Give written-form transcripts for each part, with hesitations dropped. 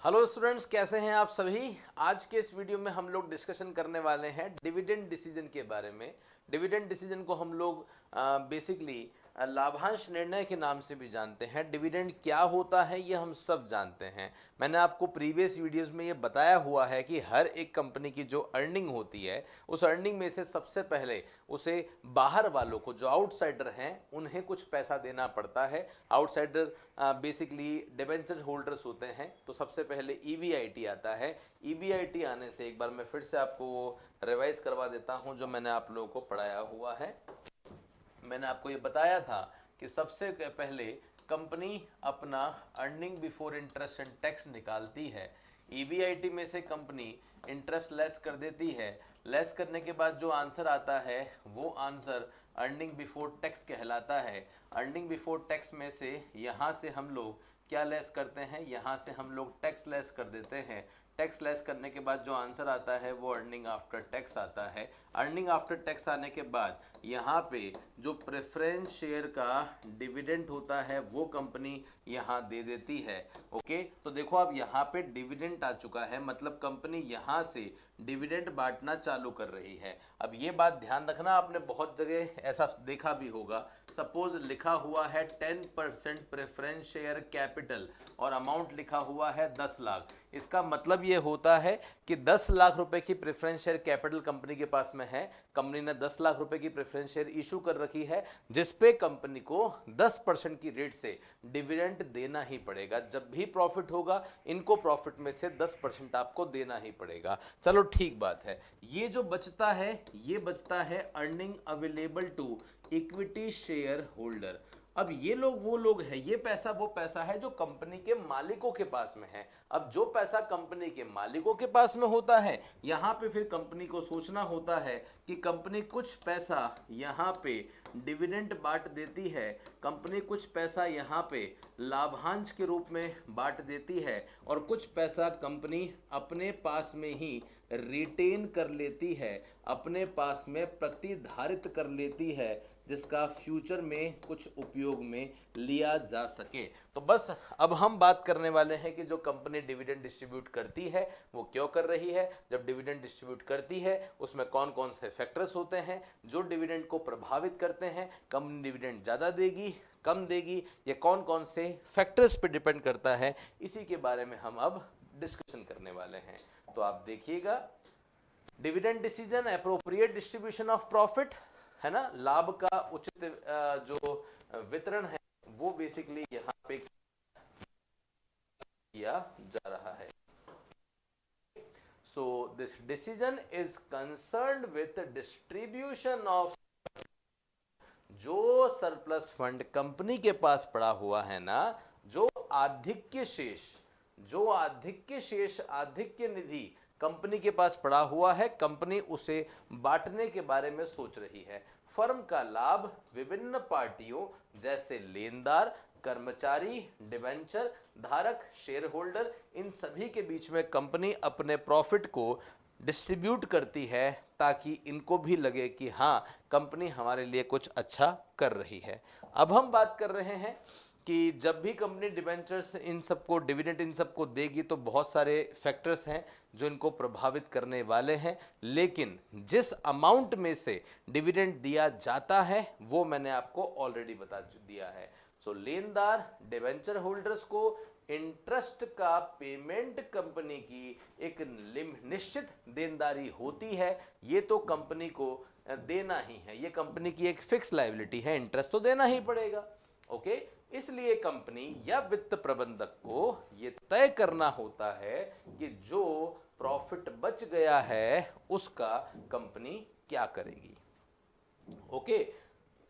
Hello students, कैसे हैं आप सभी। आज के इस वीडियो में हम लोग डिस्कशन करने वाले हैं डिविडेंड डिसीजन के बारे में। डिविडेंड डिसीजन को हम लोग बेसिकली लाभांश निर्णय के नाम से भी जानते हैं। डिविडेंड क्या होता है ये हम सब जानते हैं। मैंने आपको प्रीवियस वीडियोस में ये बताया हुआ है कि हर एक कंपनी की जो अर्निंग होती है उस अर्निंग में से सबसे पहले उसे बाहर वालों को, जो आउटसाइडर हैं, उन्हें कुछ पैसा देना पड़ता है। आउटसाइडर बेसिकली डिबेंचर होल्डर्स होते हैं। तो सबसे पहले ईबीआईटी आता है। ईबीआईटी आने से एक बार मैं फिर से आपको वो रिवाइज करवा देता हूं जो मैंने आप लोगों को पढ़ाया हुआ है। मैंने आपको ये बताया था कि सबसे पहले कंपनी अपना earning before interest and tax निकालती है। ईबीआईटी में से कंपनी इंटरेस्ट लेस कर देती है। लेस करने के बाद जो आंसर आता है वो आंसर अर्निंग बिफोर टैक्स कहलाता है। अर्निंग बिफोर टैक्स में से यहाँ से हम लोग क्या लेस करते हैं, यहाँ से हम लोग टैक्स लेस कर देते हैं। टैक्स लेस करने के बाद जो आंसर आता है वो अर्निंग आफ्टर टैक्स आता है। अर्निंग आफ्टर टैक्स आने के बाद यहाँ पे जो प्रेफरेंस शेयर का डिविडेंड होता है वो कंपनी यहाँ दे देती है। ओके, तो देखो अब यहाँ पे डिविडेंड आ चुका है, मतलब कंपनी यहाँ से डिविडेंड बांटना चालू कर रही है। अब ये बात ध्यान रखना, आपने बहुत जगह ऐसा देखा भी होगा। सपोज लिखा हुआ है 10% प्रेफरेंस शेयर कैपिटल और अमाउंट लिखा हुआ है 10 लाख। इसका मतलब ये होता है कि 10 लाख रुपए की प्रेफरेंस शेयर कैपिटल कंपनी के पास में है। कंपनी ने 10 लाख रुपए की प्रेफरेंस शेयर इशू कर रखी है, जिसपे कंपनी को 10% की रेट से डिविडेंड देना ही पड़ेगा। जब भी प्रॉफिट होगा इनको प्रॉफिट में से 10% आपको देना ही पड़ेगा। चलो ठीक बात है। ये जो बचता है ये बचता है earning available to equity share holder. अब ये लोग वो लोग हैं, ये पैसा वो पैसा है जो कंपनी के मालिकों के पास में है। अब जो पैसा कंपनी के मालिकों के पास में होता है, यहां पे फिर कंपनी को सोचना होता है कि कंपनी कुछ पैसा यहां पे डिविडेंड बांट देती है, कंपनी कुछ पैसा यहां पे लाभांश के रूप में बांट देती है, और कुछ पैसा कंपनी अपने पास में ही रिटेन कर लेती है, अपने पास में प्रतिधारित कर लेती है, जिसका फ्यूचर में कुछ उपयोग में लिया जा सके। तो बस अब हम बात करने वाले हैं कि जो कंपनी डिविडेंड डिस्ट्रीब्यूट करती है वो क्यों कर रही है। जब डिविडेंड डिस्ट्रीब्यूट करती है उसमें कौन कौन से फैक्टर्स होते हैं जो डिविडेंड को प्रभावित करते हैं। कंपनी डिविडेंड ज़्यादा देगी, कम देगी, ये कौन कौन से फैक्टर्स पे डिपेंड करता है, इसी के बारे में हम अब डिस्कशन करने वाले हैं। तो आप देखिएगा, dividend decision appropriate distribution of profit है ना, लाभ का उचित जो वितरण है वो बेसिकली यहाँ पे किया जा रहा है। So this decision is concerned with distribution of जो सरप्लस फंड कंपनी के पास पड़ा हुआ है ना, जो आधिक्य शेष आधिक्य निधि कंपनी के पास पड़ा हुआ है, कंपनी उसे बांटने के बारे में सोच रही है। फर्म का लाभ विभिन्न पार्टियों जैसे लेनदार, कर्मचारी, डिबेंचर धारक, शेयर होल्डर, इन सभी के बीच में कंपनी अपने प्रॉफिट को डिस्ट्रीब्यूट करती है ताकि इनको भी लगे कि हाँ, कंपनी हमारे लिए कुछ अच्छा कर रही है। अब हम बात कर रहे हैं कि जब भी कंपनी डिबेंचर्स इन सबको डिविडेंड इन सबको देगी तो बहुत सारे फैक्टर्स हैं जो इनको प्रभावित करने वाले हैं, लेकिन जिस अमाउंट में से डिविडेंड दिया जाता है वो मैंने आपको ऑलरेडी बता दिया है। सो लेनदार, डिबेंचर होल्डर्स को इंटरेस्ट का पेमेंट कंपनी की एक निश्चित देनदारी होती है, ये तो कंपनी को देना ही है, ये कंपनी की एक फिक्स लायबिलिटी है, इंटरेस्ट तो देना ही पड़ेगा। ओके, इसलिए कंपनी या वित्त प्रबंधक को यह तय करना होता है कि जो प्रॉफिट बच गया है उसका कंपनी क्या करेगी। ओके,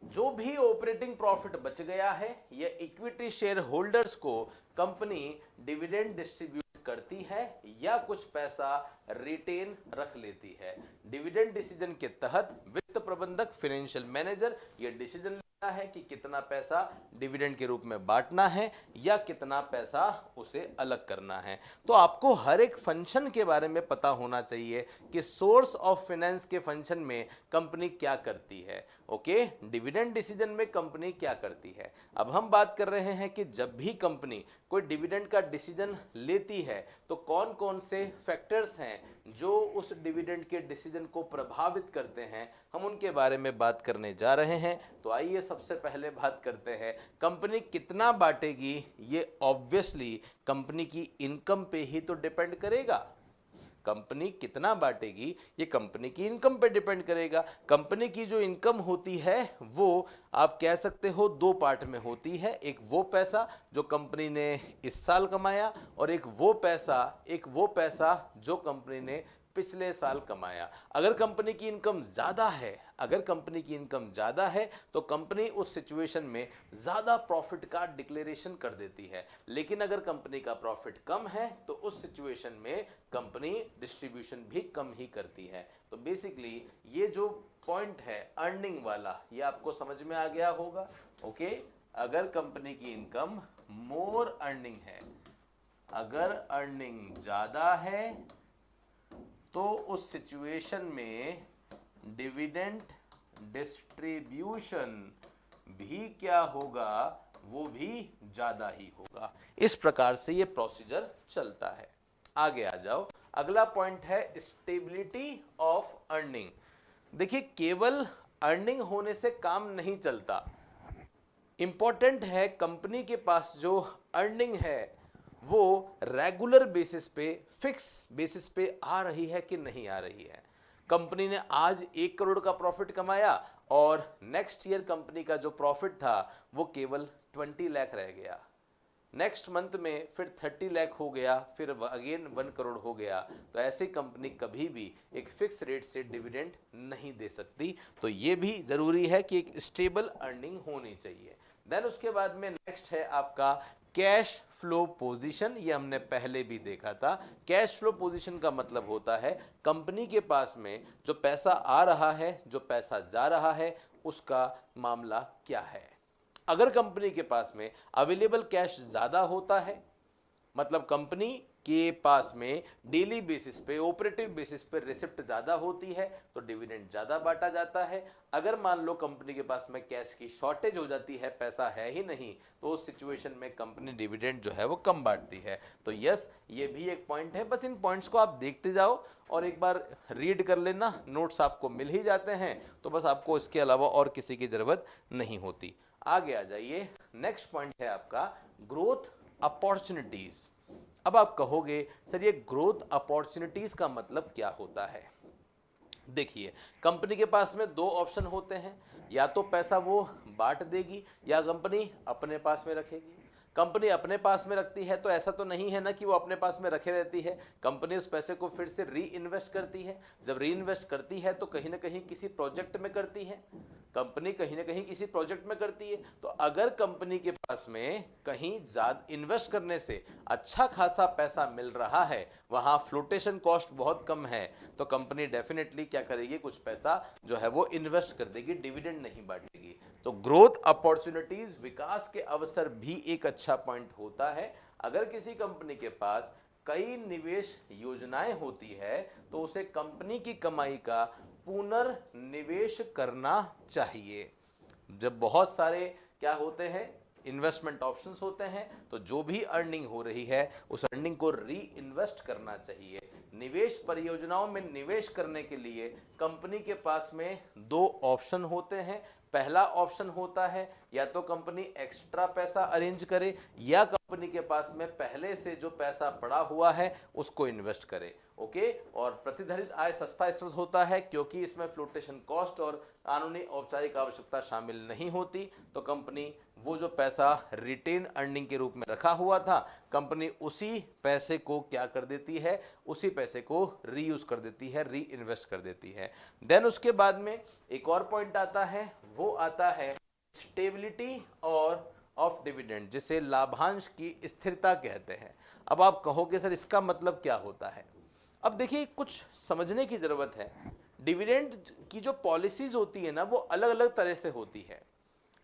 जो भी ऑपरेटिंग प्रॉफिट बच गया है या इक्विटी शेयर होल्डर्स को कंपनी डिविडेंड डिस्ट्रीब्यूट करती है या कुछ पैसा रिटेन रख लेती है। डिविडेंड डिसीजन के तहत वित्त प्रबंधक, फाइनेंशियल मैनेजर ये डिसीजन है कि कितना पैसा डिविडेंड के रूप में बांटना है या कितना पैसा उसे अलग करना है। तो आपको हर एक फंक्शन के बारे में पता होना चाहिए कि सोर्स ऑफ फाइनेंस के फंक्शन में कंपनी क्या करती है। ओके, डिविडेंड डिसीजन में कंपनी क्या करती है। अब हम बात कर रहे हैं कि जब भी कंपनी कोई डिविडेंड का डिसीजन लेती है तो कौन कौन से फैक्टर्स हैं जो उस डिविडेंड के डिसीजन को प्रभावित करते हैं, हम उनके बारे में बात करने जा रहे हैं। तो आइए सबसे पहले बात करते हैं कंपनी कितना बांटेगी। ये ऑब्वियसली कंपनी की इनकम पे ही तो डिपेंड करेगा। कंपनी कितना बांटेगी ये कंपनी की इनकम पे डिपेंड करेगा। कंपनी की जो इनकम होती है वो आप कह सकते हो दो पार्ट में होती है। एक वो पैसा जो कंपनी ने इस साल कमाया और एक वो पैसा जो कंपनी ने पिछले साल कमाया। अगर कंपनी की इनकम ज़्यादा है तो कंपनी उस सिचुएशन में ज़्यादा प्रॉफिट का डिक्लेरेशन कर देती है, लेकिन अगर कंपनी का प्रॉफिट कम है तो उस सिचुएशन में कंपनी डिस्ट्रीब्यूशन भी कम ही करती है। तो बेसिकली ये जो पॉइंट है अर्निंग वाला, ये आपको समझ में आ गया होगा। ओके, अगर कंपनी की इनकम मोर अर्निंग है, अगर अर्निंग ज़्यादा है तो उस सिचुएशन में डिविडेंड डिस्ट्रीब्यूशन भी क्या होगा, वो भी ज्यादा ही होगा। इस प्रकार से ये प्रोसीजर चलता है। आगे आ जाओ, अगला पॉइंट है स्टेबिलिटी ऑफ अर्निंग। देखिए, केवल अर्निंग होने से काम नहीं चलता। इंपॉर्टेंट है कंपनी के पास जो अर्निंग है वो रेगुलर बेसिस पे, फिक्स बेसिस पे आ रही है कि नहीं आ रही है। कंपनी ने आज 1 करोड़ का प्रॉफिट कमाया और नेक्स्ट ईयर कंपनी का जो प्रॉफिट था वो केवल 20 लाख रह गया, नेक्स्ट मंथ में फिर 30 लाख हो गया, फिर अगेन 1 करोड़ हो गया। तो ऐसे कंपनी कभी भी एक फिक्स रेट से डिविडेंड नहीं दे सकती। तो ये भी जरूरी है कि एक स्टेबल अर्निंग होनी चाहिए। देन उसके बाद में नेक्स्ट है आपका कैश फ्लो पोजीशन। ये हमने पहले भी देखा था। कैश फ्लो पोजीशन का मतलब होता है कंपनी के पास में जो पैसा आ रहा है, जो पैसा जा रहा है, उसका मामला क्या है। अगर कंपनी के पास में अवेलेबल कैश ज़्यादा होता है, मतलब कंपनी के पास में डेली बेसिस पे, ऑपरेटिव बेसिस पे रिसिप्ट ज़्यादा होती है तो डिविडेंड ज़्यादा बांटा जाता है। अगर मान लो कंपनी के पास में कैश की शॉर्टेज हो जाती है, पैसा है ही नहीं, तो उस सिचुएशन में कंपनी डिविडेंड जो है वो कम बांटती है। तो यस, ये भी एक पॉइंट है। बस इन पॉइंट्स को आप देखते जाओ और एक बार रीड कर लेना, नोट्स आपको मिल ही जाते हैं, तो बस आपको इसके अलावा और किसी की ज़रूरत नहीं होती। आगे आ जाइए, नेक्स्ट पॉइंट है आपका ग्रोथ अपॉर्चुनिटीज। अब आप कहोगे सर ये ग्रोथ अपॉर्चुनिटीज का मतलब क्या होता है। देखिए, कंपनी के पास में दो ऑप्शन होते हैं, या तो पैसा वो बांट देगी या कंपनी अपने पास में रखेगी। कंपनी अपने पास में रखती है तो ऐसा तो नहीं है ना कि वो अपने पास में रखे रहती है, कंपनी उस पैसे को फिर से री इन्वेस्ट करती है। जब री इन्वेस्ट करती है तो कहीं ना कहीं किसी प्रोजेक्ट में करती है, कंपनी कहीं ना कहीं किसी प्रोजेक्ट में करती है। तो अगर कंपनी के पास में कहीं ज्यादा इन्वेस्ट करने से अच्छा खासा पैसा मिल रहा है, वहां फ्लोटेशन कॉस्ट बहुत कम है, तो कंपनी डेफिनेटली क्या करेगी, कुछ पैसा जो है वो इन्वेस्ट कर देगी, डिविडेंड नहीं बांटेगी। तो ग्रोथ अपॉर्चुनिटीज, विकास के अवसर भी एक अच्छा पॉइंट होता है। अगर किसी कंपनी के पास कई निवेश योजनाएं होती है तो उसे कंपनी की कमाई का पुनर्निवेश करना चाहिए। जब बहुत सारे क्या होते हैं, इन्वेस्टमेंट ऑप्शंस होते हैं, तो जो भी अर्निंग हो रही है उस अर्निंग को री इन्वेस्ट करना चाहिए। निवेश परियोजनाओं में निवेश करने के लिए कंपनी के पास में दो ऑप्शन होते हैं। पहला ऑप्शन होता है या तो कंपनी एक्स्ट्रा पैसा अरेंज करे या कंपनी के पास में पहले से जो पैसा पड़ा हुआ है उसको इन्वेस्ट करे। ओके, और प्रतिधरित आय सस्ता स्रोत होता है क्योंकि इसमें फ्लोटेशन कॉस्ट और कानूनी औपचारिक आवश्यकता शामिल नहीं होती। तो कंपनी वो जो पैसा रिटेन अर्निंग के रूप में रखा हुआ था, कंपनी उसी पैसे को क्या कर देती है, उसी पैसे को रीयूज कर देती है, री इन्वेस्ट कर देती है। देन उसके बाद में एक और पॉइंट आता है, वो आता है स्टेबिलिटी और ऑफ डिविडेंड, जिसे लाभांश की स्थिरता कहते हैं। अब आप कहोगे सर इसका मतलब क्या होता है। अब देखिए, कुछ समझने की जरूरत है। डिविडेंड की जो पॉलिसीज होती है ना वो अलग अलग तरह से होती है।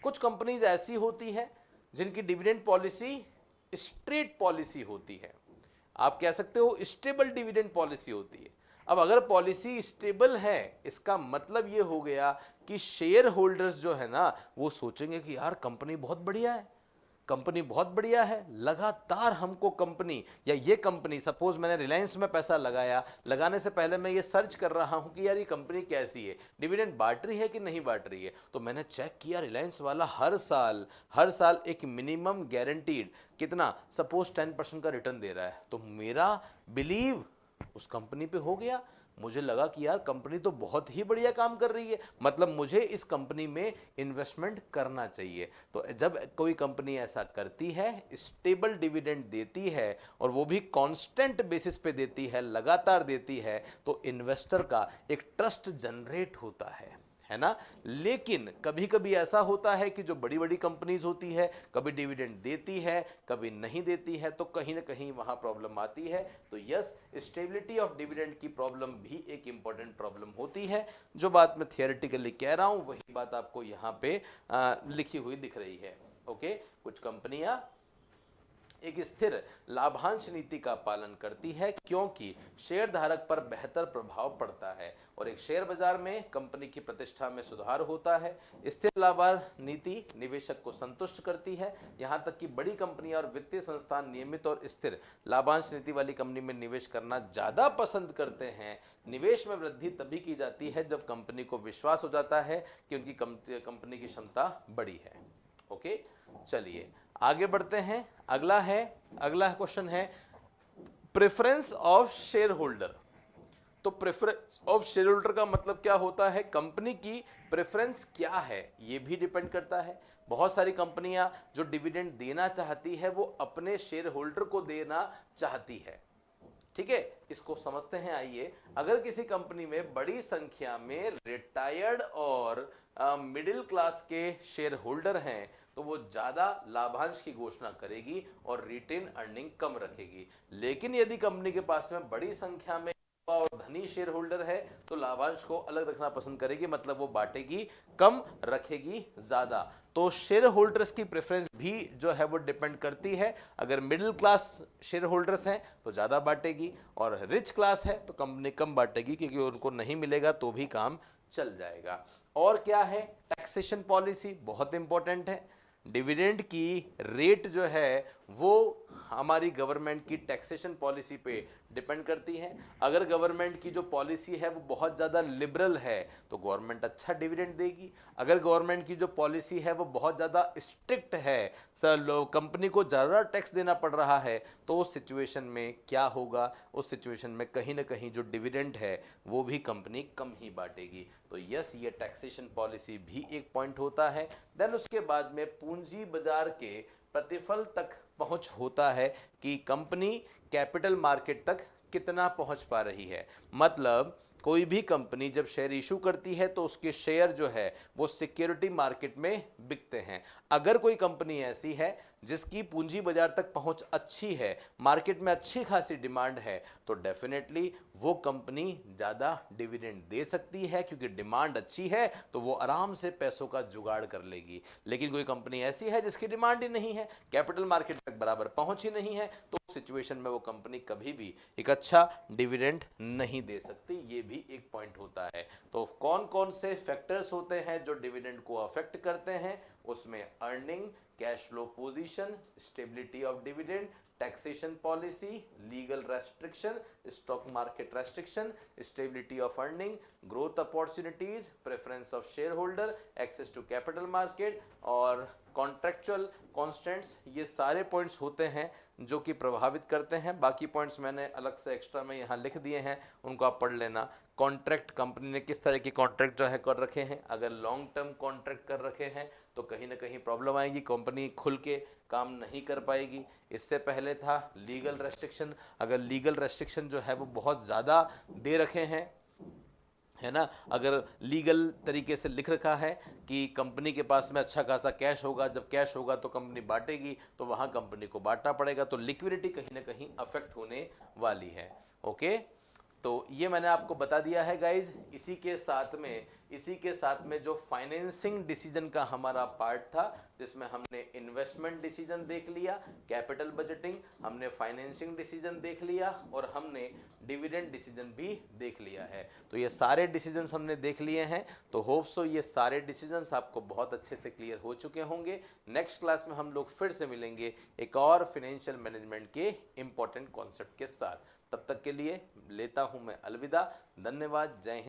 कुछ कंपनीज ऐसी होती है जिनकी डिविडेंड पॉलिसी स्ट्रेट पॉलिसी होती है, आप कह सकते हो स्टेबल डिविडेंड पॉलिसी होती है। अब अगर पॉलिसी स्टेबल है, इसका मतलब ये हो गया कि शेयर होल्डर्स जो है ना वो सोचेंगे कि यार कंपनी बहुत बढ़िया है, कंपनी बहुत बढ़िया है, लगातार हमको कंपनी या ये कंपनी, सपोज मैंने रिलायंस में पैसा लगाया, लगाने से पहले मैं ये सर्च कर रहा हूं कि यार ये कंपनी कैसी है, डिविडेंड बांट रही है कि नहीं बांट रही है। तो मैंने चेक किया रिलायंस वाला हर साल एक मिनिमम गारंटीड कितना, सपोज 10% का रिटर्न दे रहा है, तो मेरा बिलीव उस कंपनी पे हो गया। मुझे लगा कि यार कंपनी तो बहुत ही बढ़िया काम कर रही है, मतलब मुझे इस कंपनी में इन्वेस्टमेंट करना चाहिए। तो जब कोई कंपनी ऐसा करती है, स्टेबल डिविडेंड देती है और वो भी कांस्टेंट बेसिस पे देती है, लगातार देती है, तो इन्वेस्टर का एक ट्रस्ट जनरेट होता है ना। लेकिन कभी कभी ऐसा होता है कि जो बड़ी बड़ी कंपनीज होती है, कभी डिविडेंड देती है, कभी नहीं देती है, तो कहीं ना कहीं वहां प्रॉब्लम आती है। तो यस, स्टेबिलिटी ऑफ डिविडेंड की प्रॉब्लम भी एक इंपॉर्टेंट प्रॉब्लम होती है। जो बात मैं थियोरेटिकली कह रहा हूं वही बात आपको यहां पे लिखी हुई दिख रही है। ओके, कुछ कंपनियां एक स्थिर लाभांश नीति का पालन करती है क्योंकि शेयर धारक पर बेहतर प्रभाव पड़ता है और एक शेयर बाजार में कंपनी की प्रतिष्ठा में सुधार होता है। स्थिर लाभांश नीति निवेशक को संतुष्ट करती है, यहां तक कि बड़ी कंपनियां और वित्तीय संस्थान नियमित और स्थिर लाभांश नीति वाली कंपनी में निवेश करना ज्यादा पसंद करते हैं। निवेश में वृद्धि तभी की जाती है जब कंपनी को विश्वास हो जाता है कि उनकी कंपनी की क्षमता बड़ी है। ओके, चलिए आगे बढ़ते हैं। अगला क्वेश्चन है प्रेफरेंस ऑफ शेयर होल्डर। तो प्रेफरेंस ऑफ शेयर होल्डर का मतलब क्या होता है, कंपनी की प्रेफरेंस क्या है ये भी डिपेंड करता है। बहुत सारी कंपनियां जो डिविडेंड देना चाहती है वो अपने शेयर होल्डर को देना चाहती है, ठीक है, इसको समझते हैं। आइए, अगर किसी कंपनी में बड़ी संख्या में रिटायर्ड और मिडिल क्लास के शेयर होल्डर हैं तो वो ज्यादा लाभांश की घोषणा करेगी और रिटेन अर्निंग कम रखेगी। लेकिन यदि कंपनी के पास में बड़ी संख्या में और धनी शेयर होल्डर है तो लाभांश को अलग रखना पसंद करेगी, मतलब वो बांटेगी कम, रखेगी ज्यादा। तो शेयर होल्डर्स की प्रेफरेंस भी जो है वो डिपेंड करती है। अगर मिडिल क्लास शेयर होल्डर्स हैं तो ज्यादा बांटेगी और रिच क्लास है तो कंपनी कम बांटेगी क्योंकि उनको नहीं मिलेगा तो भी काम चल जाएगा। और क्या है, टैक्सेशन पॉलिसी बहुत इंपॉर्टेंट है। डिविडेंड की रेट जो है वो हमारी गवर्नमेंट की टैक्सेशन पॉलिसी पे डिपेंड करती है। अगर गवर्नमेंट की जो पॉलिसी है वो बहुत ज़्यादा लिबरल है तो गवर्नमेंट अच्छा डिविडेंड देगी। अगर गवर्नमेंट की जो पॉलिसी है वो बहुत ज़्यादा स्ट्रिक्ट है, कंपनी को ज़्यादा टैक्स देना पड़ रहा है, तो उस सिचुएशन में क्या होगा, उस सिचुएशन में कहीं ना कहीं जो डिविडेंड है वो भी कंपनी कम ही बांटेगी। तो यस, ये टैक्सेशन पॉलिसी भी एक पॉइंट होता है। देन उसके बाद में पूंजी बाजार के प्रतिफल तक पहुंच होता है कि कंपनी कैपिटल मार्केट तक कितना पहुंच पा रही है। मतलब कोई भी कंपनी जब शेयर इशू करती है तो उसके शेयर जो है वो सिक्योरिटी मार्केट में बिकते हैं। अगर कोई कंपनी ऐसी है जिसकी पूंजी बाजार तक पहुंच अच्छी है, मार्केट में अच्छी खासी डिमांड है, तो डेफिनेटली वो कंपनी ज़्यादा डिविडेंड दे सकती है क्योंकि डिमांड अच्छी है तो वो आराम से पैसों का जुगाड़ कर लेगी। लेकिन कोई कंपनी ऐसी है जिसकी डिमांड ही नहीं है, कैपिटल मार्केट तक बराबर पहुंच ही नहीं है, तो उस सिचुएशन में वो कंपनी कभी भी एक अच्छा डिविडेंड नहीं दे सकती। ये भी एक पॉइंट होता है। तो कौन कौन से फैक्टर्स होते हैं जो डिविडेंड को अफेक्ट करते हैं, उसमें earning, cash flow position, stability of dividend, taxation policy, legal restriction, stock market restriction, stability of earning, growth opportunities, preference of share holder, access to capital market और कॉन्ट्रेक्चुअल कॉन्स्टेंट्स, ये सारे points होते हैं जो कि प्रभावित करते हैं। बाकी पॉइंट्स मैंने अलग से एक्स्ट्रा में यहाँ लिख दिए हैं, उनको आप पढ़ लेना। कॉन्ट्रैक्ट, कंपनी ने किस तरह के कॉन्ट्रैक्ट जो है कर रखे हैं, अगर लॉन्ग टर्म कॉन्ट्रैक्ट कर रखे हैं तो कहीं ना कहीं प्रॉब्लम आएगी, कंपनी खुल के काम नहीं कर पाएगी। इससे पहले था लीगल रेस्ट्रिक्शन, अगर लीगल रेस्ट्रिक्शन जो है वो बहुत ज़्यादा दे रखे हैं, है ना, अगर लीगल तरीके से लिख रखा है कि कंपनी के पास में अच्छा खासा कैश होगा, जब कैश होगा तो कंपनी बांटेगी, तो वहाँ कंपनी को बांटना पड़ेगा, तो लिक्विडिटी कहीं ना कहीं अफेक्ट होने वाली है। ओके, तो ये मैंने आपको बता दिया है गाइज। इसी के साथ में इसी के साथ में जो फाइनेंसिंग डिसीजन का हमारा पार्ट था, जिसमें हमने इन्वेस्टमेंट डिसीजन देख लिया, कैपिटल बजटिंग, हमने फाइनेंसिंग डिसीजन देख लिया और हमने डिविडेंड डिसीजन भी देख लिया है। तो ये सारे डिसीजंस हमने देख लिए हैं। तो होप सो ये सारे डिसीजंस आपको बहुत अच्छे से क्लियर हो चुके होंगे। नेक्स्ट क्लास में हम लोग फिर से मिलेंगे एक और फाइनेंशियल मैनेजमेंट के इंपॉर्टेंट कॉन्सेप्ट के साथ। तब तक के लिए लेता हूं मैं अलविदा। धन्यवाद। जय हिंद।